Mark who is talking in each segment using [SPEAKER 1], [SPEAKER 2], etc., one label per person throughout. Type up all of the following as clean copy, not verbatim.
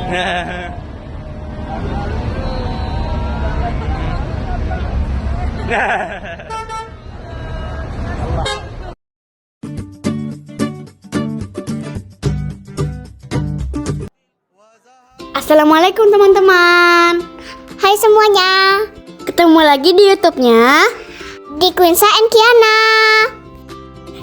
[SPEAKER 1] Assalamualaikum teman-teman.
[SPEAKER 2] Hai semuanya,
[SPEAKER 1] Ketemu lagi di YouTube-nya.
[SPEAKER 2] di Quinsa and Kiana.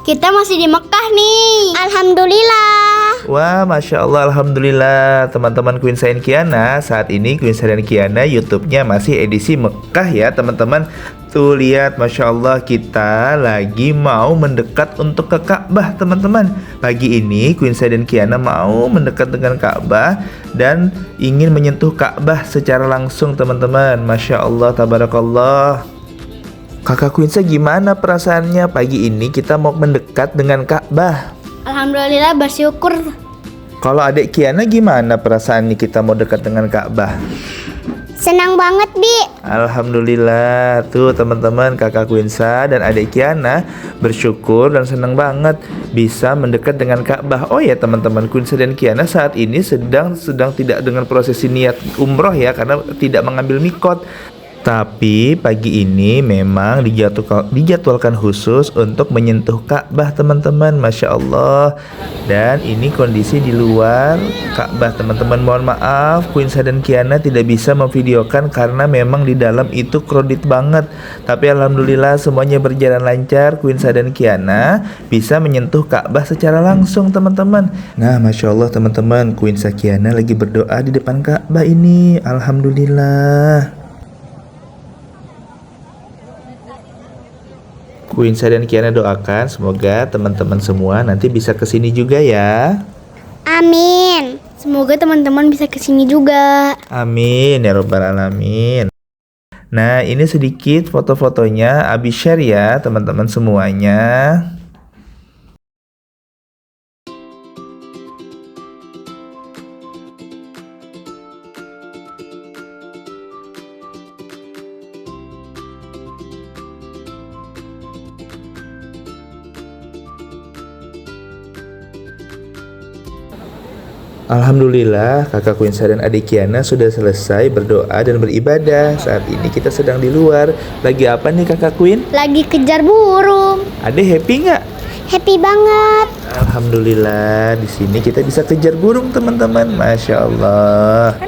[SPEAKER 1] Kita masih di Mekah nih.
[SPEAKER 2] Alhamdulillah.
[SPEAKER 3] Wah, Masya Allah, Alhamdulillah. Teman-teman Quinsa dan Kiana, saat ini Quinsa dan Kiana YouTube-nya masih edisi Mekah ya teman-teman. Tuh lihat, Masya Allah, kita lagi mau mendekat untuk ke Ka'bah teman-teman. Pagi ini Quinsa dan Kiana mau mendekat dengan Ka'bah dan ingin menyentuh Ka'bah secara langsung teman-teman. Masya Allah, tabarakallah. Kakak Quinsa gimana perasaannya? Pagi ini kita mau mendekat dengan Ka'bah.
[SPEAKER 1] Alhamdulillah, bersyukur.
[SPEAKER 3] Kalau adik Kiana gimana perasaannya kita mau dekat dengan Ka'bah?
[SPEAKER 2] Senang banget, Bi.
[SPEAKER 3] Alhamdulillah. Tuh teman-teman, kakak Quinsa dan adik Kiana bersyukur dan senang banget bisa mendekat dengan Ka'bah. Oh ya teman-teman, Quinsa dan Kiana saat ini sedang tidak dengan prosesi niat umroh ya, karena tidak mengambil mikot. Tapi pagi ini memang dijadwalkan khusus untuk menyentuh Ka'bah teman-teman. Masya Allah. Dan ini kondisi di luar Ka'bah teman-teman. Mohon maaf Quinsa dan Kiana tidak bisa memvideokan karena memang di dalam itu kredit banget. Tapi Alhamdulillah semuanya berjalan lancar. Quinsa dan Kiana bisa menyentuh Ka'bah secara langsung teman-teman. Nah Masya Allah teman-teman, Quinsa Kiana lagi berdoa di depan Ka'bah ini. Alhamdulillah. Quinsa dan Kiana doakan semoga teman-teman semua nanti bisa kesini juga ya.
[SPEAKER 2] Amin.
[SPEAKER 1] Semoga teman-teman bisa kesini juga.
[SPEAKER 3] Amin ya robbal alamin. Nah ini sedikit foto-fotonya Abi share ya teman-teman semuanya. Alhamdulillah kakak Quinsa dan adik Kiana sudah selesai berdoa dan beribadah. Saat ini kita sedang di luar. Lagi apa nih kakak Queen?
[SPEAKER 1] Lagi kejar burung.
[SPEAKER 3] Adek happy nggak?
[SPEAKER 2] Happy banget.
[SPEAKER 3] Alhamdulillah di sini kita bisa kejar burung teman-teman. Masya Allah.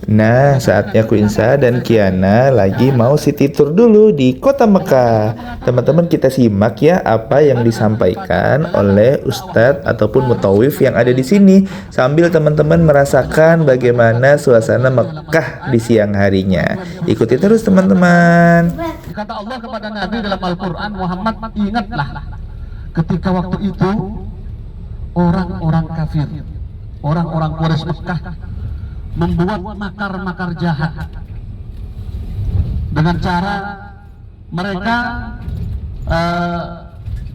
[SPEAKER 3] Nah, saatnya Quinsa dan Kiana lagi mau city tour dulu di kota Mekah. Teman-teman kita simak ya apa yang disampaikan oleh Ustadz ataupun mutawif yang ada di sini sambil teman-teman merasakan bagaimana suasana Mekah di siang harinya. Ikuti terus teman-teman.
[SPEAKER 4] Kata Allah kepada Nabi dalam Al-Quran, Muhammad, ingatlah ketika waktu itu orang-orang kafir, orang-orang Quraisy Mekah membuat makar-makar jahat dengan cara mereka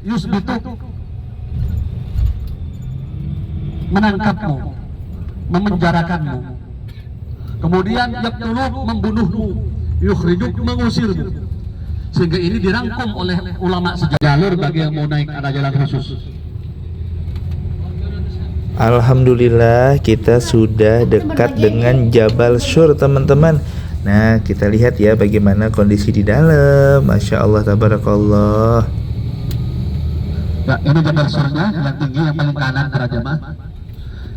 [SPEAKER 4] yusbitu, menangkapmu, memenjarakanmu, kemudian yaqtuluk, membunuhmu, yukhrijuk, mengusirmu. Sehingga ini dirangkum oleh ulama sejarah. Jalur bagi yang mau naik ada jalan khusus.
[SPEAKER 3] Alhamdulillah kita sudah dekat dengan Jabal Syur teman-teman. Nah kita lihat ya bagaimana kondisi di dalam. Masya Allah tabarakallah.
[SPEAKER 4] Ya, ini Jabal Syurnya yang tinggi yang paling kanan para jemaah.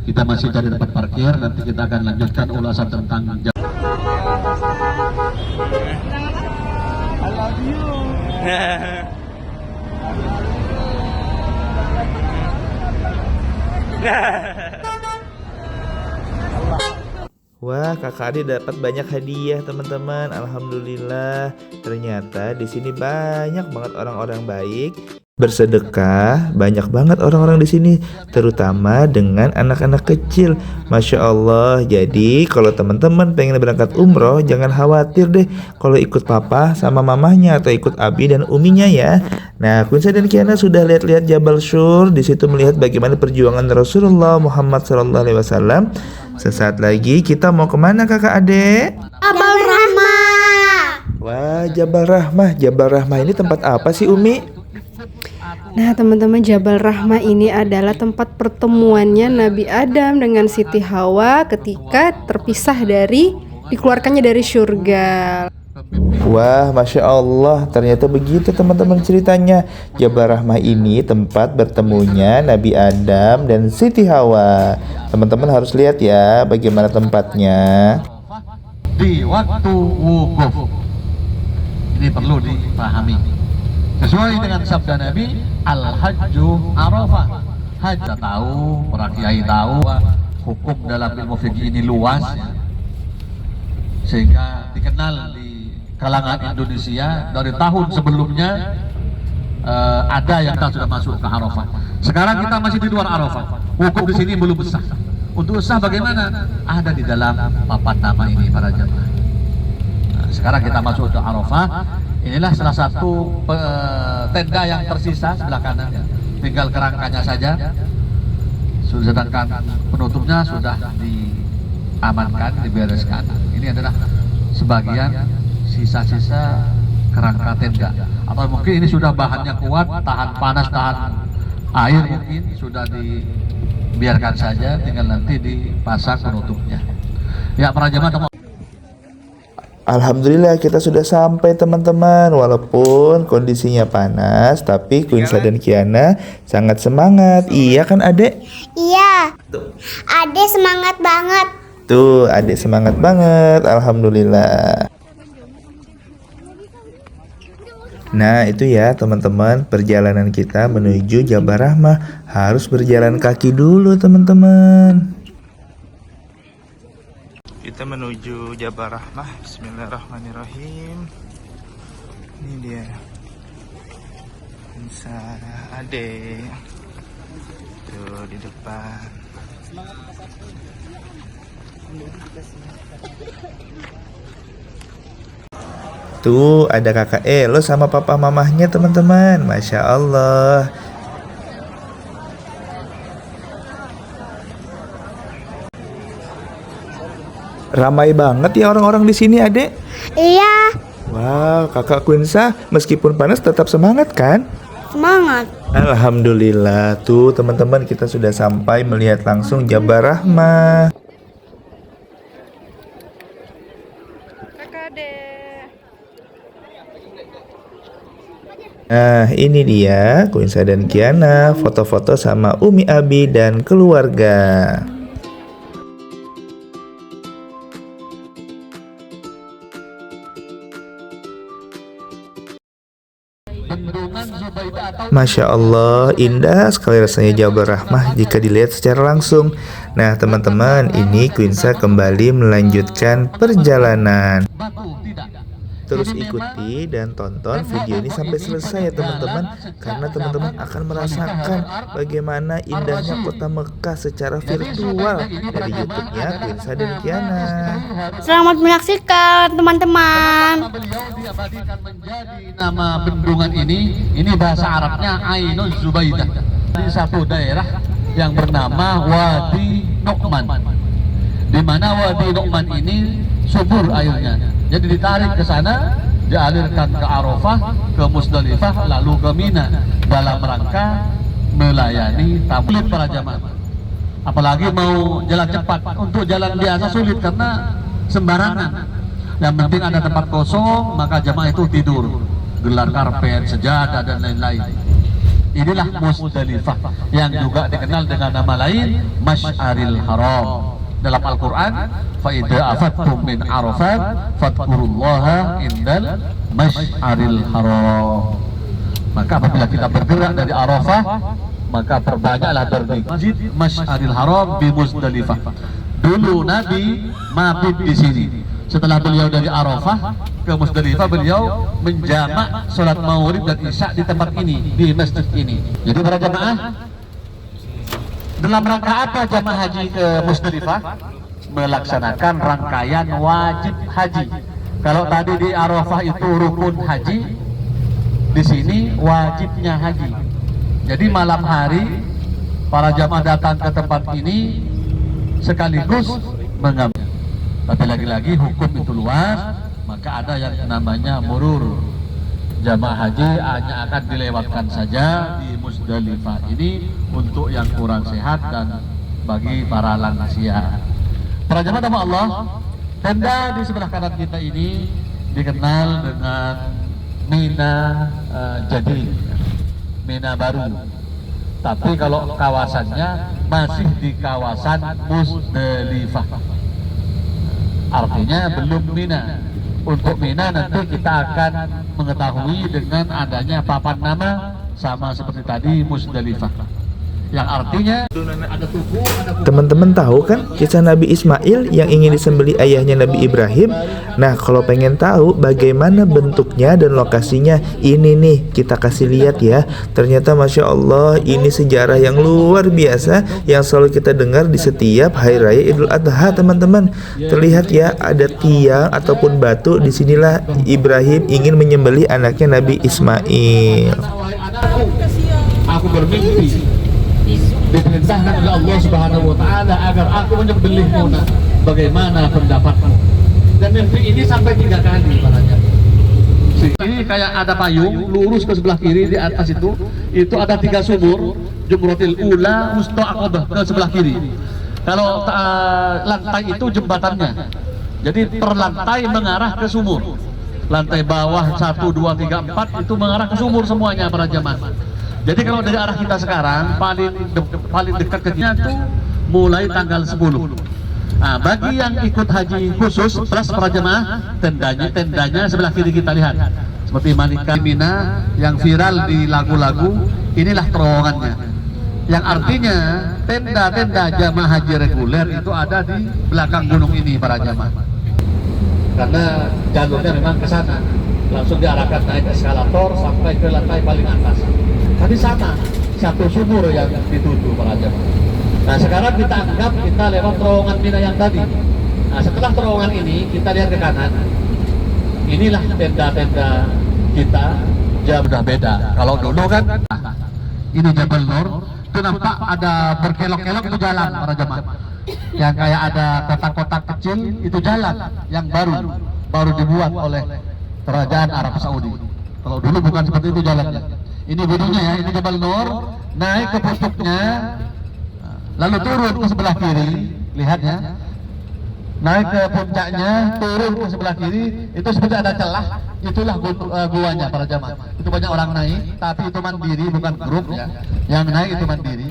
[SPEAKER 4] Kita masih cari tempat parkir. Nanti kita akan lanjutkan ulasan tentang Jabal. I love you.
[SPEAKER 3] Wah, kakak adik dapat banyak hadiah teman-teman. Alhamdulillah. Ternyata di sini banyak banget orang-orang baik bersedekah. Banyak banget orang-orang di sini, terutama dengan anak-anak kecil. Masya Allah. Jadi kalau teman-teman pengen berangkat umroh, jangan khawatir deh kalau ikut papa sama mamahnya atau ikut abi dan uminya ya. Nah, Quinsa dan Kiana sudah lihat-lihat Jabal Syur. Di situ melihat bagaimana perjuangan Rasulullah Muhammad SAW. Sesaat lagi kita mau kemana kakak adek?
[SPEAKER 2] Abang Rahma.
[SPEAKER 3] Wah, Jabal Rahmah. Jabal Rahmah ini tempat apa sih, Umi?
[SPEAKER 5] Nah, teman-teman, Jabal Rahmah ini adalah tempat pertemuannya Nabi Adam dengan Siti Hawa ketika dikeluarkannya dari surga.
[SPEAKER 3] Wah, Masya Allah, ternyata begitu teman-teman ceritanya. Jabal Rahmah ini tempat bertemunya Nabi Adam dan Siti Hawa. Teman-teman harus lihat ya bagaimana tempatnya.
[SPEAKER 4] Di waktu wukuf. Ini perlu dipahami. Sesuai dengan sabda Nabi, Al-Hajju Arafah. Haji kita tahu, para kiai tahu, hukum dalam ilmu fikih ini luas ya. Sehingga dikenal di kalangan Indonesia dari tahun sebelumnya ada yang kita sudah masuk ke Arafah. Sekarang kita masih di luar Arafah. Wukuf di sini belum sah. Untuk sah bagaimana? Ada di dalam papan nama ini para jemaah. Nah, sekarang kita masuk ke Arafah. Inilah salah satu tenda yang tersisa sebelah kanan. Tinggal kerangkanya saja. Sedangkan penutupnya sudah diamankan, dibereskan. Ini adalah sebagian sisa-sisa kerangka tenda. Atau mungkin ini sudah bahannya kuat, tahan panas, tahan air, mungkin sudah dibiarkan saja, tinggal nanti dipasang penutupnya. Ya, para jemaah,
[SPEAKER 3] Alhamdulillah kita sudah sampai teman-teman. Walaupun kondisinya panas, tapi Quinsa dan Kiana sangat semangat. Iya kan adek?
[SPEAKER 2] Iya. Adek semangat banget.
[SPEAKER 3] Tuh, adek semangat banget. Alhamdulillah. Nah itu ya teman-teman, perjalanan kita menuju Jabal Rahmah harus berjalan kaki dulu teman-teman. Kita menuju Jabal Rahmah. Bismillahirrahmanirrahim. Ini dia Quinsa, adek. Tuh di depan. Tuh ada kakak Elo sama papa mamahnya teman-teman. Masya Allah. Ramai banget ya orang-orang di sini, adek.
[SPEAKER 2] Iya.
[SPEAKER 3] Wow, kakak Quinsa meskipun panas tetap semangat kan?
[SPEAKER 2] Semangat.
[SPEAKER 3] Alhamdulillah. Tuh teman-teman, kita sudah sampai melihat langsung Jabal Rahmah. Nah ini dia Quinsa dan Kiana foto-foto sama Umi Abi dan keluarga. Masya Allah, indah sekali rasanya Jabal Rahmah jika dilihat secara langsung. Nah teman-teman, ini Quinsa kembali melanjutkan perjalanan. Terus ikuti dan tonton video ini sampai selesai ya teman-teman, karena teman-teman akan merasakan bagaimana indahnya kota Mekah secara virtual dari YouTube-nya Quinsa dan Kiana.
[SPEAKER 1] Selamat menyaksikan teman-teman.
[SPEAKER 4] Nama bendungan ini bahasa Arabnya Ainul Zubaidah, di satu daerah yang bernama Wadi Nu'man, di mana Wadi Nu'man ini subur airnya. Jadi ditarik ke sana, dialirkan ke Arafah, ke Musdalifah, lalu ke Mina dalam rangka melayani tamu para jamaah. Apalagi mau jalan cepat, untuk jalan biasa sulit karena sembarangan. Yang penting ada tempat kosong, maka jamaah itu tidur, gelar karpet, sejadah dan lain-lain. Inilah Musdalifah yang juga dikenal dengan nama lain Masy'aril Haram. Dalam Al-Quran, فَإِذَا أَفَدْتُم مِّنْ عَرَفَاتٍ فَاذْكُرُوا اللَّهَ عِندَ الْمَشْعَرِ الْحَرَامِ. Maka apabila kita bergerak dari Arafah, maka perbanyaklah berdiri Masjid Masy'aril Haram di Musdalifah. Dulu Nabi mabit di sini. Setelah beliau dari Arafah ke Musdalifah, beliau menjamak sholat maghrib dan isya di tempat ini, di masjid ini. Jadi para jamaah, dalam rangka apa jamaah haji ke Musdalifah? Melaksanakan rangkaian wajib haji. Kalau tadi di Arafah itu rukun haji, di sini wajibnya haji. Jadi malam hari para jamaah datang ke tempat ini sekaligus mengambil. Tapi lagi-lagi hukum itu luas, maka ada yang namanya murur. Jamaah haji hanya akan dilewatkan saja di Musdalifah ini untuk yang kurang sehat dan bagi para lansia. Para jamaah nama Allah, tenda di sebelah kanan kita ini dikenal dengan Mina Jadid, Mina baru. Tapi kalau kawasannya masih di kawasan Musdalifah. Artinya belum Mina. Untuk Mina nanti kita akan mengetahui dengan adanya papan nama sama seperti tadi Musdalifah. Yang artinya ada tubuh, ada
[SPEAKER 3] Teman-teman tahu kan kisah Nabi Ismail yang ingin disembelih ayahnya Nabi Ibrahim? Nah, kalau pengen tahu bagaimana bentuknya dan lokasinya, ini nih kita kasih lihat ya. Ternyata Masya Allah, ini sejarah yang luar biasa yang selalu kita dengar di setiap Hari Raya Idul Adha, teman-teman. Terlihat ya, ada tiang ataupun batu. Disinilah Ibrahim ingin menyembelih anaknya Nabi Ismail.
[SPEAKER 4] wahai anakku, aku bermimpi diperintahkan oleh Allah Subhanahu wa taala agar aku menyembelihmu. Nah, bagaimana pendapatmu? Dan mimpi ini sampai 3 kali paranya. Ini kayak ada payung lurus ke sebelah kiri, di atas itu ada 3 sumur, Jumratil Ula, Wusta, Aqabah ke sebelah kiri. Kalau lantai itu jembatannya. Jadi per lantai mengarah ke sumur. Lantai bawah 1, 2, 3, 4 itu mengarah ke sumur semuanya para jamaah. Jadi kalau dari arah kita sekarang paling dekat ke kita itu mulai tanggal 10. Nah, bagi yang ikut haji khusus plus para jemaah, tendanya sebelah kiri kita lihat. Seperti Manika Mina yang viral di lagu-lagu, inilah terowongannya. Yang artinya tenda-tenda jamaah haji reguler itu ada di belakang gunung ini para jemaah. Karena jalurnya memang ke sana. Langsung diarahkan naik eskalator sampai ke lantai paling atas. Tadi sama, satu sumur yang dituju para jemaah. Nah, sekarang kita anggap kita lewat terowongan Mina yang tadi. Nah, setelah terowongan ini kita lihat ke kanan. Inilah tenda-tenda kita. Jam udah beda. Kalau dulu kan ini Jabal Nur, itu nampak ada berkelok-kelok itu jalan para jemaah. Yang kayak ada kotak-kotak kecil itu jalan yang baru dibuat oleh Kerajaan Arab Saudi. Kalau dulu bukan seperti itu jalannya. Ini bodohnya ya, ini Jabal Nur, naik ke puncaknya, lalu turun ke sebelah kiri, lihat ya. Naik ke puncaknya, turun ke sebelah kiri, itu seperti ada celah, itulah guanya para jamaah. Itu banyak orang naik, tapi itu mandiri, bukan grup ya. Yang naik itu mandiri.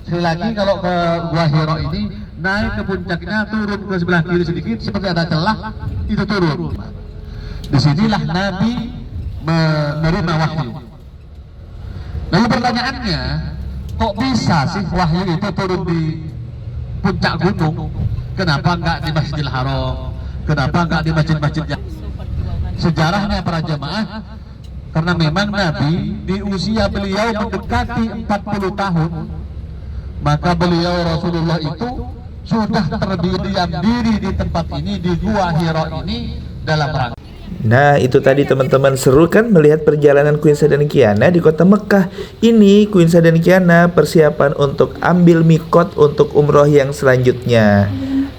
[SPEAKER 4] Sekali lagi kalau ke Gua Hiro ini, naik ke puncaknya, turun ke sebelah kiri sedikit, seperti ada celah, itu turun. Disinilah Nabi menerima wahyu. Lalu pertanyaannya, kok bisa sih wahyu itu turun di puncak gunung? Kenapa enggak di Masjidil Haram? Kenapa enggak di masjid-masjid yang sejarahnya para jemaah? Karena memang Nabi di usia beliau mendekati 40 tahun, maka beliau Rasulullah itu sudah terdiam diri di tempat ini, di Gua Hiro ini dalam rangka.
[SPEAKER 3] Nah, itu tadi teman-teman, seru kan melihat perjalanan Quinsa dan Kiana di kota Mekah. Ini Quinsa dan Kiana persiapan untuk ambil mikot untuk umroh yang selanjutnya.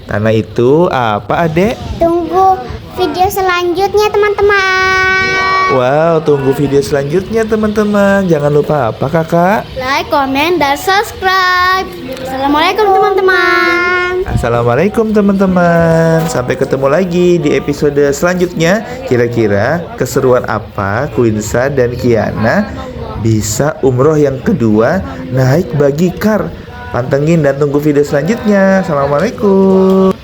[SPEAKER 3] Karena itu apa adek?
[SPEAKER 2] Tunggu video selanjutnya teman-teman.
[SPEAKER 3] Wow, tunggu video selanjutnya teman-teman. Jangan lupa apa kakak?
[SPEAKER 1] Like, komen, dan subscribe. Assalamualaikum teman-teman.
[SPEAKER 3] Assalamualaikum teman-teman. Sampai ketemu lagi di episode selanjutnya. Kira-kira keseruan apa Quinsa dan Kiana bisa umroh yang kedua naik bagi kar? Pantengin dan tunggu video selanjutnya. Assalamualaikum.